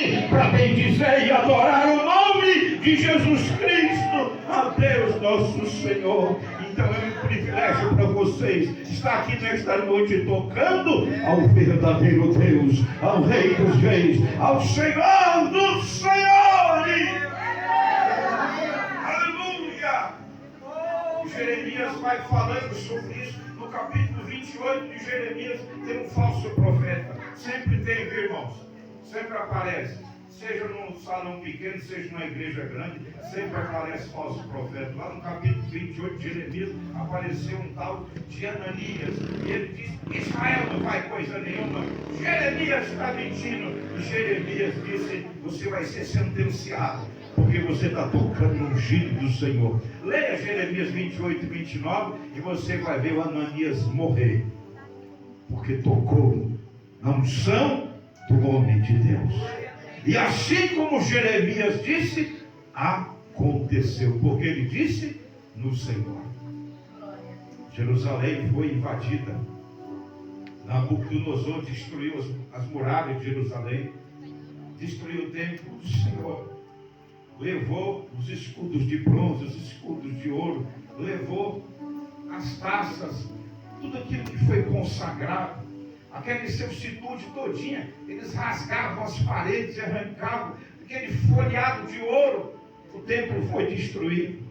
unir-se para bendizer e adorar o nome de Jesus Cristo, a Deus nosso Senhor. Então é um privilégio para vocês estar aqui nesta noite tocando ao verdadeiro Deus, ao Rei dos Reis, ao Senhor dos Senhores. Aleluia! Jeremias vai falando sobre isso no capítulo 28 de Jeremias. Tem um falso profeta, sempre tem, irmãos, sempre aparece. Seja num salão pequeno, seja numa igreja grande, sempre aparece falso profeta. Lá no capítulo 28 de Jeremias apareceu um tal de Ananias. E ele diz: Israel não faz coisa nenhuma. Jeremias está mentindo. E Jeremias disse: você vai ser sentenciado, porque você está tocando no ungido do Senhor. Leia Jeremias 28 e 29 e você vai ver o Ananias morrer, porque tocou na unção do homem de Deus. E assim como Jeremias disse, aconteceu, porque ele disse no Senhor. Jerusalém foi invadida. Nabucodonosor destruiu as muralhas de Jerusalém, destruiu o templo do Senhor, levou os escudos de bronze, os escudos de ouro, levou as taças, tudo aquilo que foi consagrado. Aquela substitude todinha, eles rasgavam as paredes e arrancavam aquele folheado de ouro. O templo foi destruído.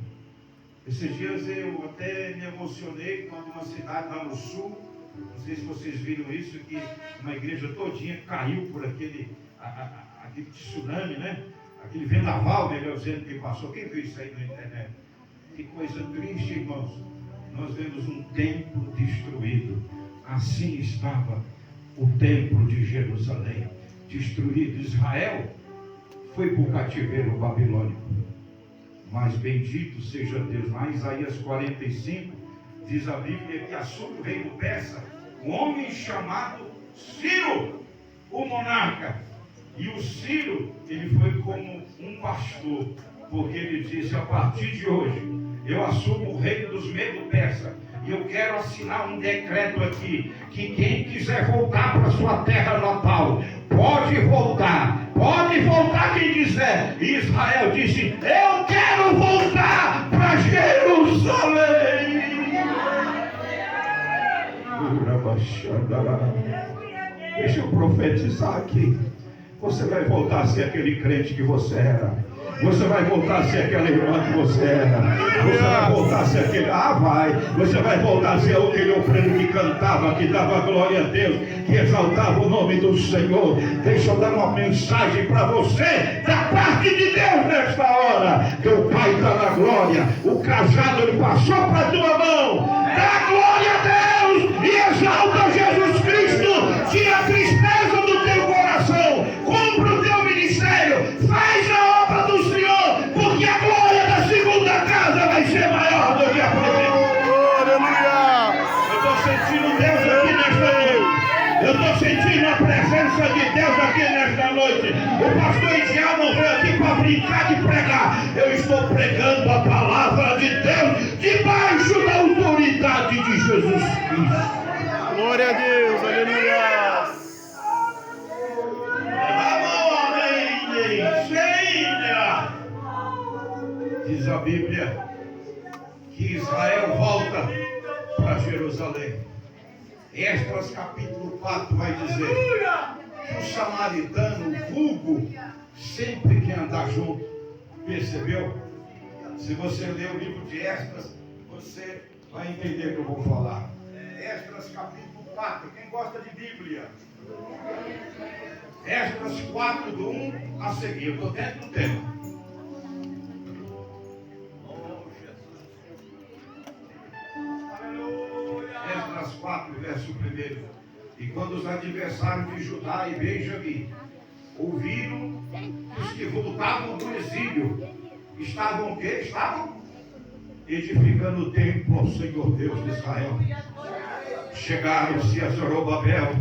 Esses dias eu até me emocionei quando uma cidade lá no sul, não sei se vocês viram isso, que uma igreja todinha caiu por aquele tsunami, né? Aquele vendaval, melhor dizendo, que passou. Quem viu isso aí na internet? Que coisa triste, irmãos. Nós vemos um templo destruído. Assim estava o templo de Jerusalém, destruído. Israel foi para o cativeiro babilônico. Mas bendito seja Deus. Lá em Isaías 45, diz a Bíblia que assume o reino persa um homem chamado Ciro, o monarca. E o Ciro, ele foi como um pastor, porque ele disse: a partir de hoje eu assumo o reino dos Medo-Persa. E eu quero assinar um decreto aqui, que quem quiser voltar para sua terra natal, pode voltar quem quiser. E Israel disse: eu quero voltar para Jerusalém. Deixa eu profetizar aqui. Você vai voltar a ser aquele crente que você era. Você vai voltar a ser aquela irmã que você era. Você vai voltar a ser aquele... Você vai voltar a ser aquele obreiro que cantava, que dava glória a Deus, que exaltava o nome do Senhor. Deixa eu dar uma mensagem para você, da parte de Deus nesta hora. Que o Pai está na glória. O cajado ele passou para a tua mão. Dá glória a Deus e exalta Jesus Cristo. Tira a tristeza do teu coração. Compra o teu ministério. Faz a obra do Senhor, porque a glória da segunda casa vai ser maior do que a primeira. Aleluia! Eu estou sentindo Deus aqui nesta noite. Eu estou sentindo a presença de Deus aqui nesta noite. O pastor Edial não veio aqui para brincar de pregar. Eu estou pregando a palavra de Deus debaixo da autoridade de Jesus Cristo. Glória a Deus, aleluia! Diz a Bíblia que Israel volta para Jerusalém. Esdras capítulo 4 vai dizer que o samaritano, o vulgo, sempre quer andar junto. Percebeu? Se você ler o livro de Esdras, você vai entender o que eu vou falar. Esdras capítulo 4. Quem gosta de Bíblia? Esdras 4, do 1 a seguir. Eu estou dentro do tema. Esdras 4, verso 1. E quando os adversários de Judá e Benjamim ouviram que os que voltavam do exílio estavam o quê? Estavam edificando o templo ao Senhor Deus de Israel. Chegaram-se a Zorobabel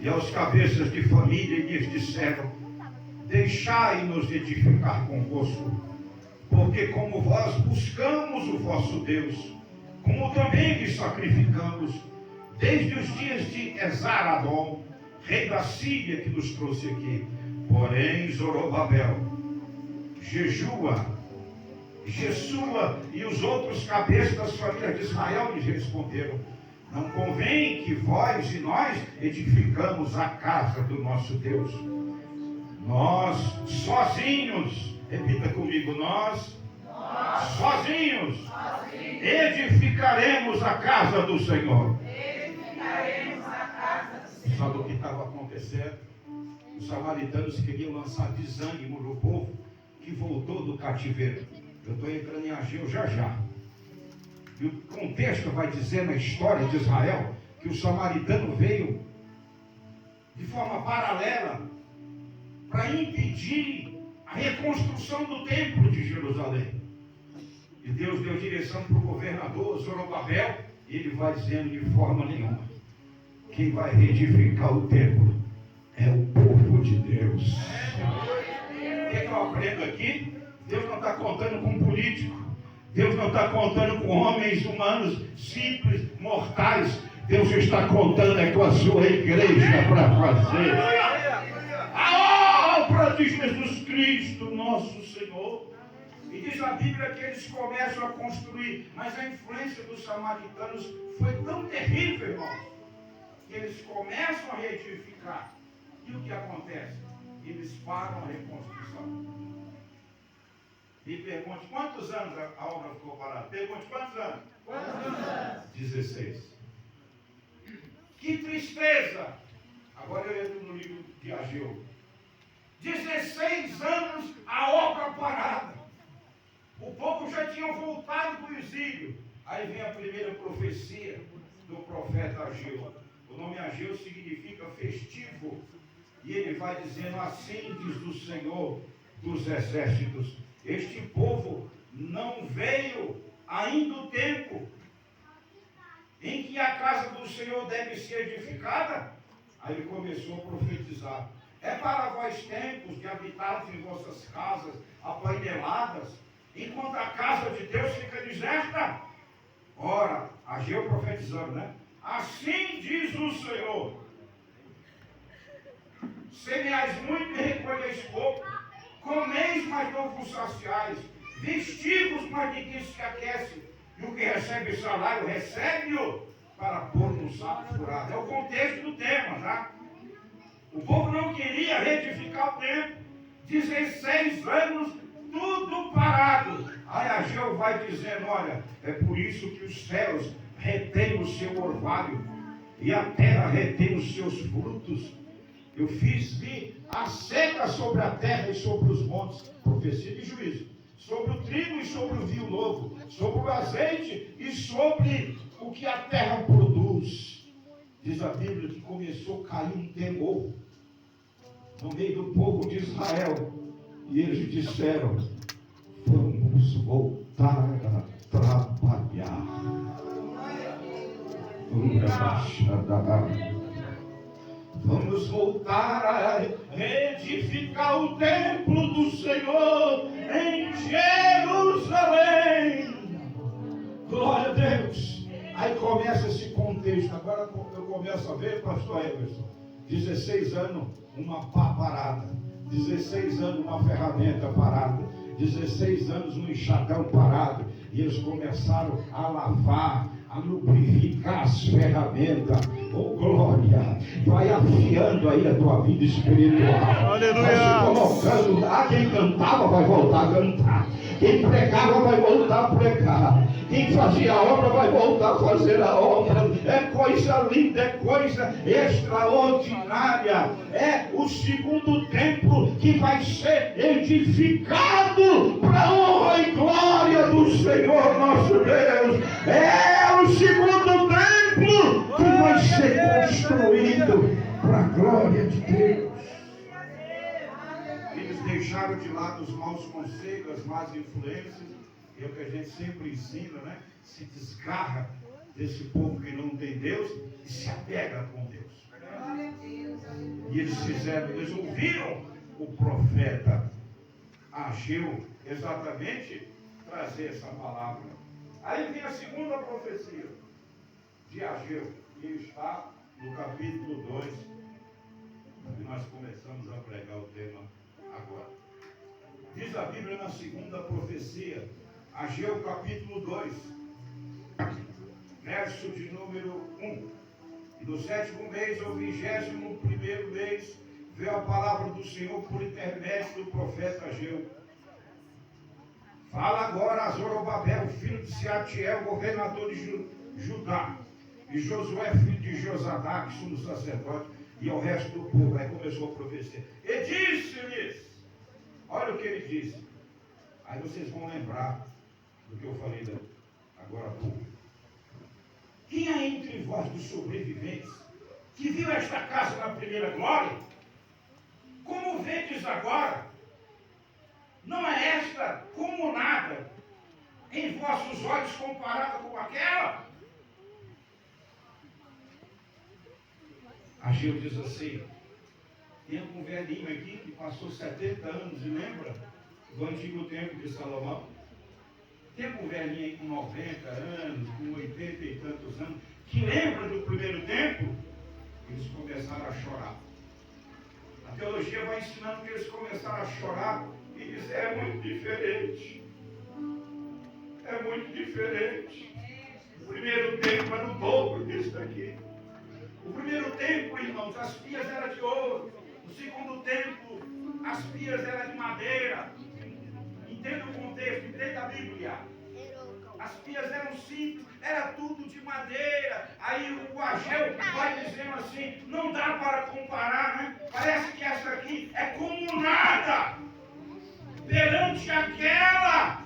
e aos cabeças de família e lhes disseram: deixai-nos edificar convosco, porque como vós buscamos o vosso Deus, como também lhe sacrificamos, desde os dias de Esar-Adom, rei da Síria, que nos trouxe aqui. Porém, Zorobabel, Jesua e os outros cabeças das famílias de Israel lhes responderam: não convém que vós e nós edificamos a casa do nosso Deus. Nós sozinhos, repita comigo, nós sozinhos edificaremos a casa do Senhor. Sabe o que estava acontecendo? Os samaritanos queriam lançar desânimo no povo que voltou do cativeiro. Eu estou entrando em Ageu já. E o contexto vai dizer na história de Israel que o samaritano veio de forma paralela para impedir a reconstrução do templo de Jerusalém. E Deus deu direção para o governador Zorobabel, e ele vai dizendo de forma nenhuma: quem vai reedificar o templo é o povo de Deus. O que eu aprendo aqui? Deus não está contando com político. Deus não está contando com homens humanos simples, mortais. Deus está contando com a sua igreja para fazer a obra de Jesus Cristo, nosso Senhor. E diz a Bíblia que eles começam a construir, mas a influência dos samaritanos foi tão terrível, irmãos, que eles começam a reedificar. E o que acontece? Eles param a reconstrução. E pergunte, quantos anos a obra ficou parada? Pergunte, quantos anos? 16. Que tristeza! Agora eu entro no livro de Ageu. 16 anos a obra parada. O povo já tinha voltado do exílio. Aí vem a primeira profecia do profeta Ageu. O nome Ageu significa festivo. E ele vai dizendo: assim diz o Senhor dos exércitos, este povo não veio ainda o tempo em que a casa do Senhor deve ser edificada. Aí ele começou a profetizar: é para vós tempos de habitar em vossas casas apaineladas, enquanto a casa de Deus fica deserta. Ora, Ageu profetizando, né? Assim diz o Senhor: semeais muito e recolheis pouco, comeis, mas não vos saciais, vestivos, mas ninguém se aquece, e o que recebe salário, recebe-o para pôr no saco furado. É o contexto do tema, tá? O povo não queria reedificar o templo. 16 anos, tudo parado. Aí Ageu vai dizendo: olha, é por isso que os céus retêm o seu orvalho e a terra retém os seus frutos. Eu fiz vir a seca sobre a terra e sobre os montes, profecia de juízo, sobre o trigo e sobre o vinho novo, sobre o azeite e sobre o que a terra produz. Diz a Bíblia que começou a cair um temor no meio do povo de Israel, e eles disseram: vamos voltar a trabalhar. Vamos voltar a reedificar o templo do Senhor em Jerusalém. Glória a Deus. Aí começa esse contexto. Agora eu começo a ver, pastor Everson, 16 anos, uma pá parada. 16 anos, uma ferramenta parada. 16 anos, um enxadão parado. E eles começaram a lavar, a lubrificar as ferramentas. Oh glória, vai afiando aí a tua vida espiritual. Aleluia. Vai se colocando. Quem cantava vai voltar a cantar. Quem pregava vai voltar a pregar. Quem fazia a obra vai voltar a fazer a obra. É coisa linda, é coisa extraordinária. É o segundo templo que vai ser edificado para a honra e glória do Senhor nosso Deus. É o segundo templo que vai ser construído para a glória de Deus. Eles deixaram de lado os maus conselhos, as más influências. É o que a gente sempre ensina, né? Se desgarra desse povo que não tem Deus e se apega com Deus. E eles ouviram o profeta Ageu exatamente trazer essa palavra. Aí vem a segunda profecia de Ageu, que está no capítulo 2, E nós começamos a pregar o tema agora. Diz a Bíblia na segunda profecia, Ageu capítulo 2, verso de número 1. E no 7º mês, ou 21º mês, veio a palavra do Senhor por intermédio do profeta Ageu. Fala agora a Zorobabel, filho de Sealtiel, governador de Judá, e Josué, filho de Josadac, sumo sacerdote, e ao resto do povo. Aí começou a profecia. E disse-lhes, olha o que ele disse. Aí vocês vão lembrar do que eu falei agora há pouco. Quem há entre vós dos sobreviventes que viu esta casa na primeira glória? Como vedes agora? Não é esta como nada em vossos olhos comparada com aquela? Ageu diz assim, tem um velhinho aqui que passou 70 anos, e lembra do antigo tempo de Salomão? Tem um velhinho aí com 90 anos, com 80 e tantos anos, que lembra do primeiro tempo? Eles começaram a chorar. A teologia vai ensinando que eles começaram a chorar e dizer, é muito diferente. É muito diferente. O primeiro tempo era o dobro disso daqui. O primeiro tempo, irmãos, as pias eram de ouro. O segundo tempo, as pias eram de madeira. Entenda o contexto, entenda a Bíblia. As pias eram simples, era tudo de madeira. Aí o Ageu vai dizendo assim, não dá para comparar, né? Parece que essa aqui é como nada perante aquela.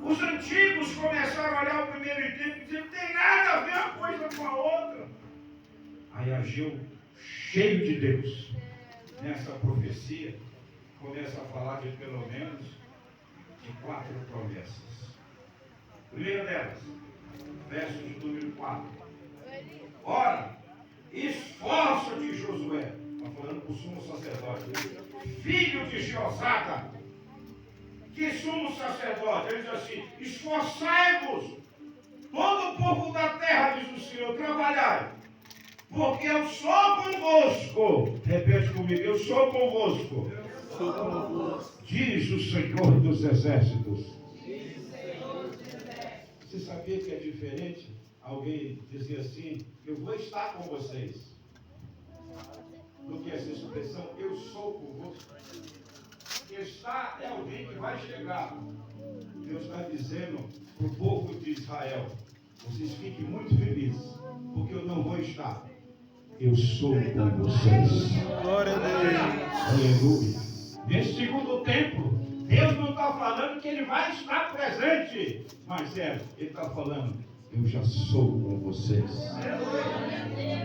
Os antigos começaram a olhar o primeiro tempo e dizer, não tem nada a ver uma coisa com a outra. Aí Ageu, cheio de Deus, nessa profecia, começa a falar de pelo menos de 4 promessas. Primeira delas, verso de número 4. Ora, esforça-te, Josué, está falando para o sumo sacerdote, filho de Josada, que sumo sacerdote, ele diz assim, esforçai-vos, todo o povo da terra, diz o Senhor, trabalhai, porque eu sou convosco. Repete comigo, eu sou convosco. Diz o Senhor dos Exércitos. Você sabia que é diferente? Alguém dizia assim, eu vou estar com vocês, do que essa expressão, eu sou convosco. Estar é alguém que vai chegar. Deus está dizendo para o povo de Israel, vocês fiquem muito felizes, porque eu não vou estar. Eu sou com vocês. Glória a Deus. Aleluia. Nesse segundo tempo, Deus não está falando que Ele vai estar presente, mas ele está falando, eu já sou com vocês.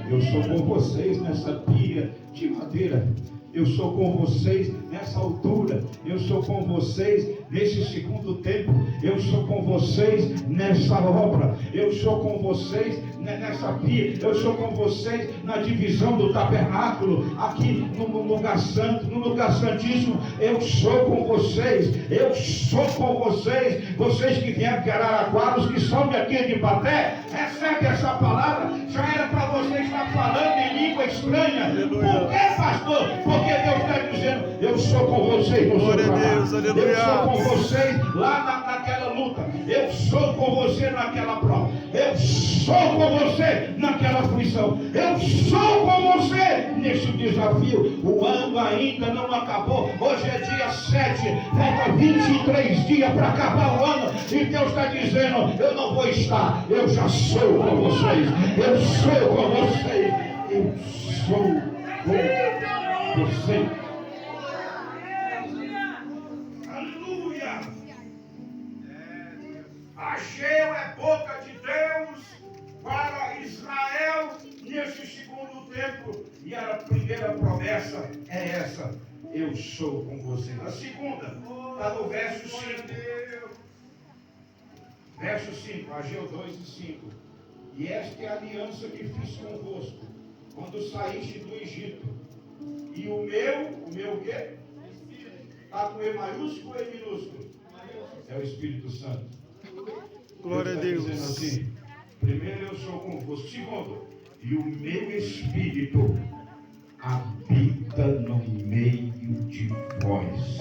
Eu sou com vocês nessa pia de madeira. Eu sou com vocês nessa altura. Eu sou com vocês nesse segundo tempo. Eu sou com vocês nessa obra. Eu sou com vocês nessa pia. Eu sou com vocês na divisão do tabernáculo. Aqui no lugar santo, no lugar santíssimo. Eu sou com vocês. Eu sou com vocês. Vocês que vieram de Araraquara, os que são de aqui de Ipaté, recebe essa palavra. Já era para você estar falando em língua estranha. Por que, pastor? Porque Deus está dizendo, eu sou com vocês no seu trabalho. Eu sou com vocês lá naquela luta. Eu sou com você naquela prova. Eu sou com você naquela aflição. Eu sou com você nesse desafio. O ano ainda não acabou. Hoje é dia 7. Falta 23 dias para acabar o ano. E Deus está dizendo, eu não vou estar. Eu já sou com vocês. Eu sou com vocês. Eu sou com vocês. Aleluia. Ageu é boca de Deus para Israel nesse segundo tempo. E a primeira promessa é essa: eu sou com vocês. A segunda está no verso 5. Verso 5, Ageu 2 e 5. E esta é a aliança que fiz convosco quando saíste do Egito. E o meu o quê? Está com E maiúsculo ou E minúsculo? É o Espírito Santo. Glória a Deus. Dizendo assim, Primeiro, eu sou convosco. Segundo, e o meu Espírito habita no meio de vós.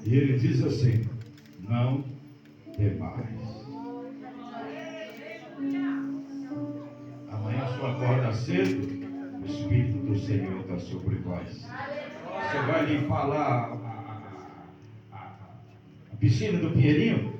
E ele diz assim: não temais. Amanhã a sua acorda cedo, o Espírito do Senhor está sobre vós. Você vai limpar lá a piscina do Pinheirinho,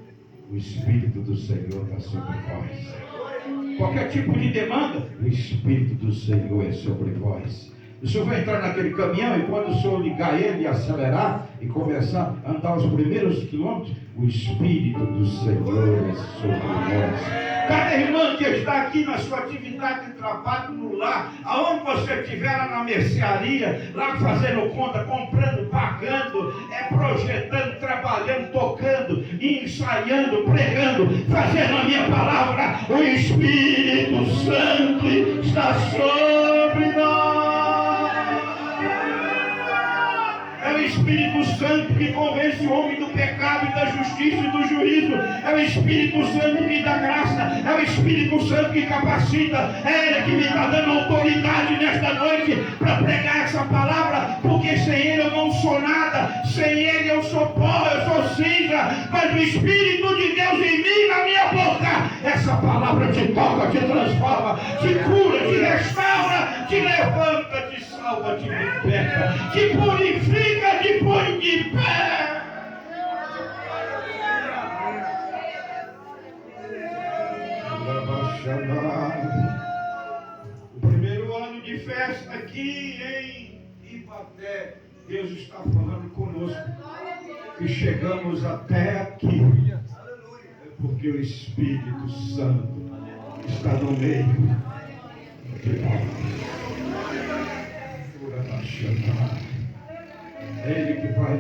o Espírito do Senhor está sobre vós. Qualquer tipo de demanda, o Espírito do Senhor é sobre vós. O senhor vai entrar naquele caminhão e quando o senhor ligar ele e acelerar e começar a andar os primeiros quilômetros, o Espírito do Senhor é sobre vós. Cada irmã que está aqui na sua atividade de trabalho no lar, aonde você estiver, lá na mercearia, lá fazendo conta, comprando, pagando, projetando, trabalhando, tocando, ensaiando, pregando, fazendo a minha palavra, o Espírito Santo está sobre nós. É o Espírito Santo que convence o homem do pecado e da justiça e do juízo. É o Espírito Santo que dá graça. É o Espírito Santo que capacita. É Ele que me está dando autoridade nesta noite para pregar essa palavra. Porque sem Ele eu não sou nada. Sem Ele eu sou pó, eu sou cinza. Mas o Espírito de Deus em mim, na minha boca, essa palavra te toca, te transforma, te cura, te restaura, te levanta, te salva, te liberta, te purifica, te põe de pé. O primeiro ano de festa aqui em Ibaté, Deus está falando conosco. E chegamos até aqui. É porque o Espírito Santo está no meio de nós. É Ele que vai